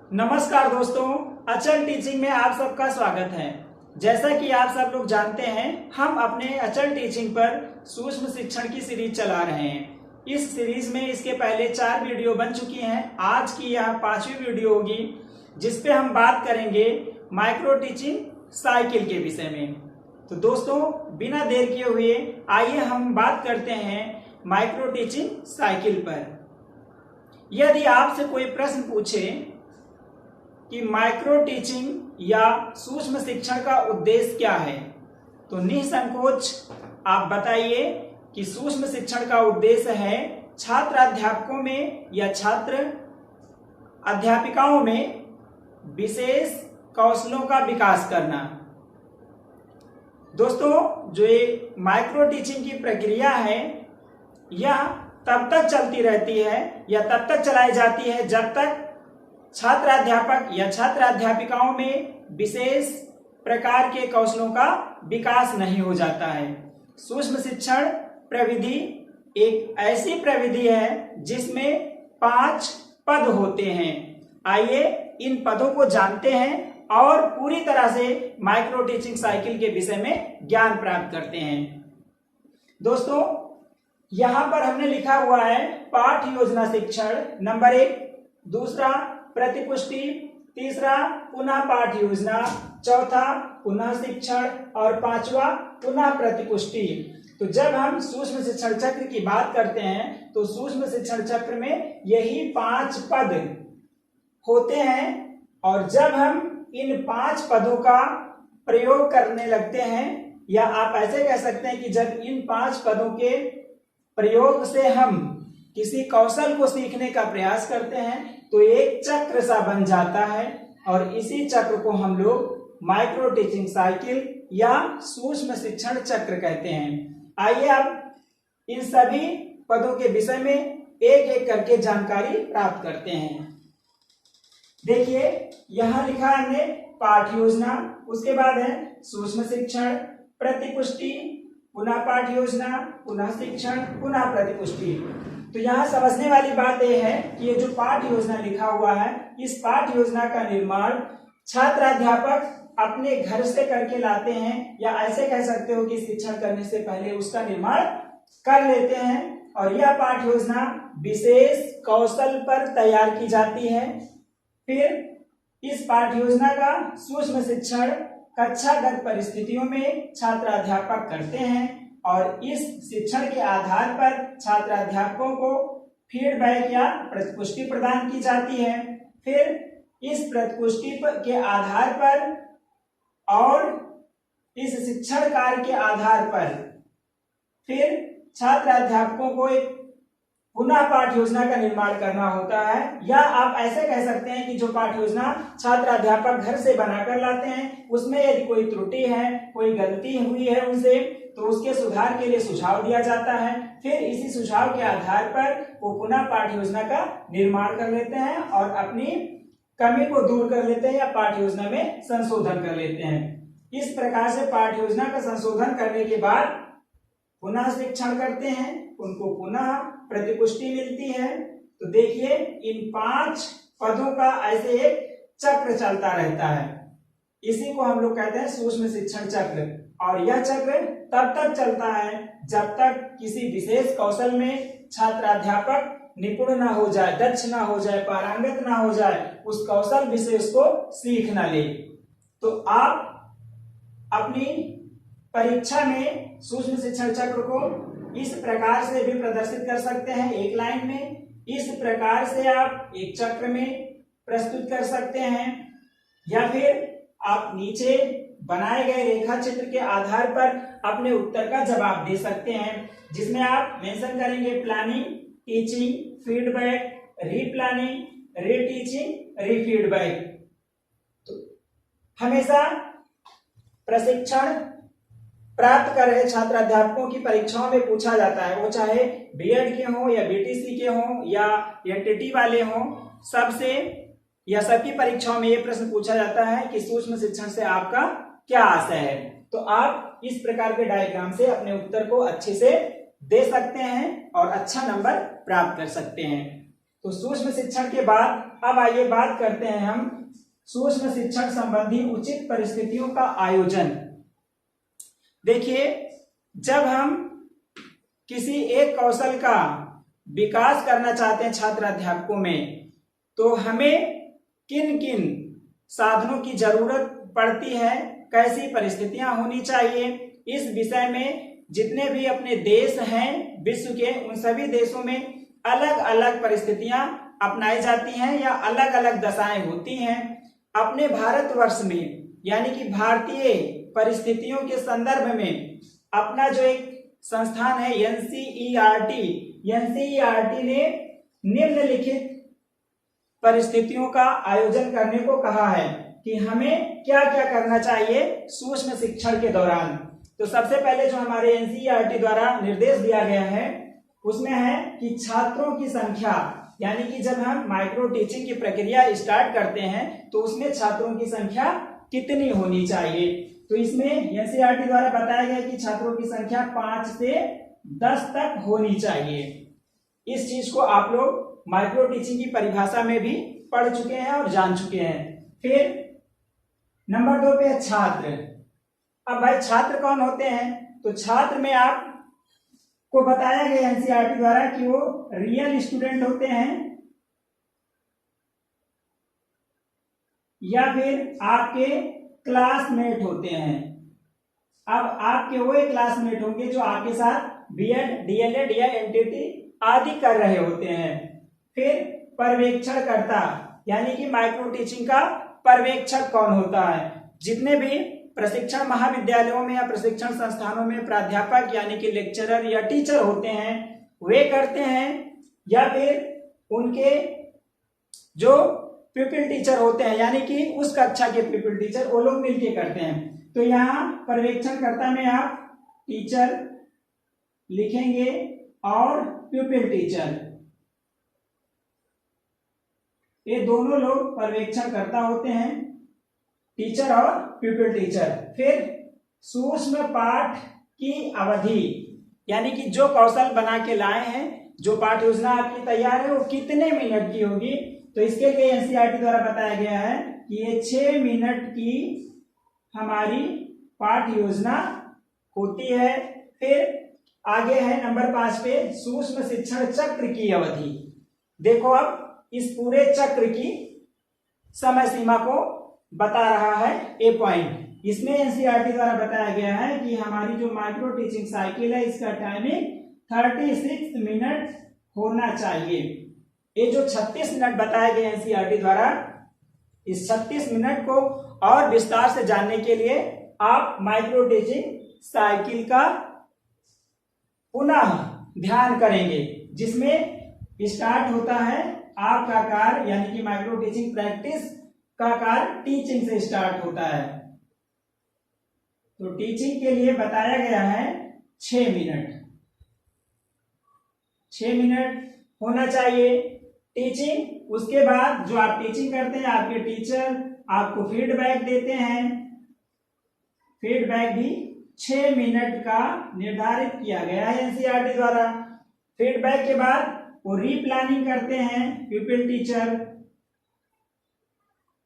नमस्कार दोस्तों, अचल टीचिंग में आप सबका स्वागत है। जैसा कि आप सब लोग जानते हैं, हम अपने अचल टीचिंग पर सूक्ष्म शिक्षण की सीरीज चला रहे हैं। इस सीरीज में इसके पहले 4 वीडियो बन चुकी हैं। आज की यह 5वीं वीडियो होगी, जिसपे हम बात करेंगे माइक्रो टीचिंग साइकिल के विषय में। तो दोस्तों, बिना देर किए हुए आइए हम बात करते हैं माइक्रो टीचिंग साइकिल पर। यदि आपसे कोई प्रश्न पूछे कि माइक्रो टीचिंग या सूक्ष्म शिक्षण का उद्देश्य क्या है, तो निसंकोच आप बताइए कि सूक्ष्म शिक्षण का उद्देश्य है छात्र अध्यापकों में या छात्र अध्यापिकाओं में विशेष कौशलों का विकास करना। दोस्तों, जो ये माइक्रो टीचिंग की प्रक्रिया है, यह तब तक चलती रहती है या तब तक चलाई जाती है जब तक छात्र अध्यापक या छात्र अध्यापिकाओं में विशेष प्रकार के कौशलों का विकास नहीं हो जाता है। सूक्ष्म शिक्षण प्रविधि एक ऐसी प्रविधि है जिसमें 5 पद होते हैं। आइए इन पदों को जानते हैं और पूरी तरह से माइक्रो टीचिंग साइकिल के विषय में ज्ञान प्राप्त करते हैं। दोस्तों, यहां पर हमने लिखा हुआ है पाठ योजना शिक्षण नंबर 1, दूसरा प्रतिपुष्टि, तीसरा पुनः पाठ योजना, चौथा पुनः शिक्षण और 5वां पुनः प्रतिपुष्टि। तो जब हम सूक्ष्म शिक्षण चक्र की बात करते हैं तो सूक्ष्म शिक्षण चक्र में यही 5 पद होते हैं, और जब हम इन 5 पदों का प्रयोग करने लगते हैं, या आप ऐसे कह सकते हैं कि जब इन 5 पदों के प्रयोग से हम किसी कौशल को सीखने का प्रयास करते हैं तो एक चक्र सा बन जाता है, और इसी चक्र को हम लोग माइक्रो टीचिंग साइकिल या सूक्ष्म शिक्षण चक्र कहते हैं। आइए अब इन सभी पदों के विषय में एक एक करके जानकारी प्राप्त करते हैं। देखिए, यहां लिखा है हमने पाठ योजना, उसके बाद है सूक्ष्म शिक्षण, प्रतिपुष्टि, पुनः पाठ योजना, पुनः शिक्षण, पुनः प्रतिपुष्टि। तो यहाँ समझने वाली बात यह है कि ये जो पाठ योजना लिखा हुआ है, इस पाठ योजना का निर्माण छात्र अध्यापक अपने घर से करके लाते हैं, या ऐसे कह सकते हो कि शिक्षण करने से पहले उसका निर्माण कर लेते हैं। और यह पाठ योजना विशेष कौशल पर तैयार की जाती है। फिर इस पाठ योजना का सूक्ष्म शिक्षण कक्षागत परिस्थितियों में छात्र अध्यापक करते हैं, और इस शिक्षण के आधार पर छात्र अध्यापकों को फीडबैक या प्रतिपुष्टि प्रदान की जाती है। फिर इस प्रतिपुष्टि के आधार पर और इस शिक्षण कार्य के आधार पर फिर छात्र अध्यापकों को एक पुनः पाठ योजना का निर्माण करना होता है, या आप ऐसे कह सकते हैं कि जो पाठ योजना छात्र अध्यापक घर से बनाकर लाते हैं, उसमें यदि कोई त्रुटि है, कोई गलती हुई है उनसे, तो उसके सुधार के लिए सुझाव दिया जाता है। फिर इसी सुझाव के आधार पर वो पुनः पाठ योजना का निर्माण कर लेते हैं और अपनी कमी को दूर कर लेते हैं या पाठ योजना में संशोधन कर लेते हैं। इस प्रकार से पाठ योजना का संशोधन करने के बाद पुनः शिक्षण करते हैं, उनको पुनः प्रतिपुष्टि मिलती है। तो देखिए, इन 5 पदों का ऐसे एक चक्र चलता रहता है। इसी को हम लोग कहते हैं सूक्ष्म शिक्षण चक्र, और यह चक्र तब तक चलता है जब तक किसी विशेष कौशल में छात्र अध्यापक निपुण ना हो जाए, दक्ष ना हो जाए, पारंगत ना हो जाए, उस कौशल विशेष को सीख ना ले। तो आप अपनी परीक्षा में सूक्ष्म शिक्षण चक्र को इस प्रकार से भी प्रदर्शित कर सकते हैं, एक लाइन में। इस प्रकार से आप एक चक्र में प्रस्तुत कर सकते हैं, या फिर आप नीचे बनाए गए रेखा चित्र के आधार पर अपने उत्तर का जवाब दे सकते हैं, जिसमें आप मेंशन करेंगे प्लानिंग, टीचिंग, फीडबैक, रीप्लानिंग, रीटीचिंग, रीफीडबैक। तो हमेशा प्रशिक्षण प्राप्त कर रहे छात्र अध्यापकों की परीक्षाओं में पूछा जाता है, वो चाहे बीएड के हों या बीटीसी के हों या एनटीटी वाले हों, सबसे या सबकी परीक्षाओं में ये प्रश्न पूछा जाता है कि सूक्ष्म शिक्षण से आपका क्या आशय है। तो आप इस प्रकार के डायग्राम से अपने उत्तर को अच्छे से दे सकते हैं और अच्छा नंबर प्राप्त कर सकते हैं। तो सूक्ष्म शिक्षण के बाद अब आइए बात करते हैं हम सूक्ष्म शिक्षण संबंधी उचित परिस्थितियों का आयोजन। देखिए, जब हम किसी एक कौशल का विकास करना चाहते हैं छात्र अध्यापकों में, तो हमें किन किन साधनों की जरूरत पड़ती है, कैसी परिस्थितियां होनी चाहिए, इस विषय में जितने भी अपने देश हैं विश्व के, उन सभी देशों में अलग अलग परिस्थितियां अपनाई जाती हैं या अलग अलग दशाएं होती हैं। अपने भारतवर्ष में यानी कि भारतीय परिस्थितियों के संदर्भ में अपना जो एक संस्थान है एनसीईआरटी ने निम्नलिखित परिस्थितियों का आयोजन करने को कहा है कि हमें क्या क्या करना चाहिए सूक्ष्म शिक्षण के दौरान। तो सबसे पहले जो हमारे एनसीईआरटी द्वारा निर्देश दिया गया है उसमें है कि छात्रों की संख्या, यानी कि जब हम माइक्रो टीचिंग की प्रक्रिया स्टार्ट करते हैं तो उसमें छात्रों की संख्या कितनी होनी चाहिए। तो इसमें एनसीईआरटी द्वारा बताया गया कि छात्रों की संख्या 5 से 10 तक होनी चाहिए। इस चीज को आप लोग माइक्रो टीचिंग की परिभाषा में भी पढ़ चुके हैं और जान चुके हैं। फिर नंबर 2 पे छात्र। अब भाई छात्र कौन होते हैं, तो छात्र में आप को बताया गया एनसीईआरटी द्वारा कि वो रियल स्टूडेंट होते हैं या फिर आपके क्लासमेट होते हैं। अब आपके वो क्लासमेट होंगे जो आपके साथ बीएड, डीएलएड या एनटीटी आदि कर रहे होते हैं। फिर पर्यवेक्षणकर्ता, यानी कि माइक्रो टीचिंग का पर्यवेक्षक कौन होता है। जितने भी प्रशिक्षण महाविद्यालयों में या प्रशिक्षण संस्थानों में प्राध्यापक यानी कि लेक्चरर या टीचर होते हैं वे करते हैं, या फिर उनके जो पीपल टीचर होते हैं यानी कि उस कक्षा के पीपल टीचर वो लोग मिलके करते हैं। तो यहाँ पर्यवेक्षणकर्ता में आप टीचर लिखेंगे और प्यूपिल टीचर, ये दोनों लोग पर्यवेक्षणकर्ता होते हैं, टीचर और प्यूपिल टीचर। फिर सूक्ष्म पाठ की अवधि, यानी कि जो कौशल बना के लाए हैं, जो पाठ योजना आपकी तैयार है वो कितने मिनट की होगी। तो इसके लिए एनसीईआरटी द्वारा बताया गया है कि ये 6 मिनट की हमारी पाठ योजना होती है। फिर आगे है नंबर 5 पे सूक्ष्म शिक्षण चक्र की अवधि। देखो अब इस पूरे चक्र की समय सीमा को बता रहा है ए पॉइंट। इसमें एनसीईआरटी द्वारा बताया गया है कि हमारी जो माइक्रो टीचिंग साइकिल है इसका टाइमिंग 36 मिनट होना चाहिए। ये जो 36 मिनट बताया गया एनसीईआरटी द्वारा, इस 36 मिनट को और विस्तार से जानने के लिए आप माइक्रो टीचिंग साइकिल का पुनः ध्यान करेंगे, जिसमें स्टार्ट होता है आपका कार्य यानी कि माइक्रो टीचिंग प्रैक्टिस का कार्य टीचिंग से स्टार्ट होता है। तो टीचिंग के लिए बताया गया है 6 मिनट, 6 मिनट होना चाहिए टीचिंग। उसके बाद जो आप टीचिंग करते हैं आपके टीचर आपको फीडबैक देते हैं, फीडबैक भी 6 मिनट का निर्धारित किया गया है एनसीईआरटी द्वारा। फीडबैक के बाद वो रीप्लानिंग करते हैं प्यूपिल टीचर।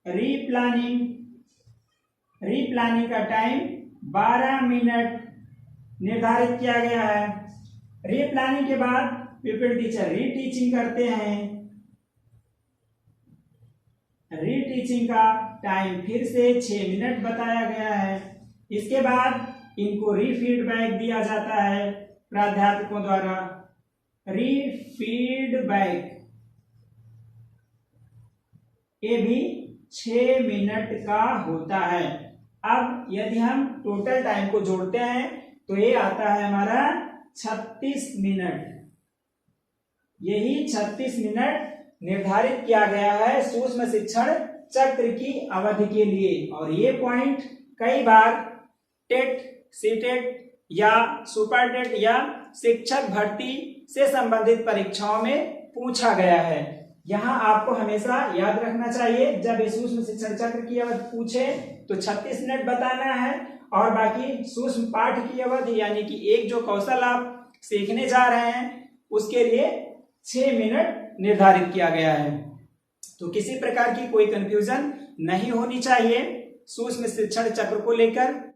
रीप्लानिंग का टाइम 12 मिनट निर्धारित किया गया है। रीप्लानिंग के बाद प्यूपिल टीचर रीटीचिंग करते हैं। रीटीचिंग का टाइम फिर से 6 मिनट बताया गया है। इसके बाद इनको रीफीडबैक दिया जाता है प्राध्यापकों द्वारा। रीफीडबैक ये भी 6 मिनट का होता है। अब यदि हम टोटल टाइम को जोड़ते हैं तो ये आता है हमारा 36 मिनट। यही 36 मिनट निर्धारित किया गया है सूक्ष्म शिक्षण चक्र की अवधि के लिए। और ये पॉइंट कई बार टेट, सीटेट या सुपर टेट या शिक्षक भर्ती से संबंधित परीक्षाओं में पूछा गया है। यहाँ आपको हमेशा याद रखना चाहिए, जब सूक्ष्म शिक्षण चक्र की अवधि पूछे तो 36 मिनट बताना है और बाकी सूक्ष्म पाठ की अवधि यानी कि एक जो कौशल आप सीखने जा रहे हैं उसके लिए 6 मिनट निर्धारित किया गया है। तो किसी प्रकार की कोई कंफ्यूजन नहीं होनी चाहिए सूक्ष्म शिक्षण चक्र को लेकर।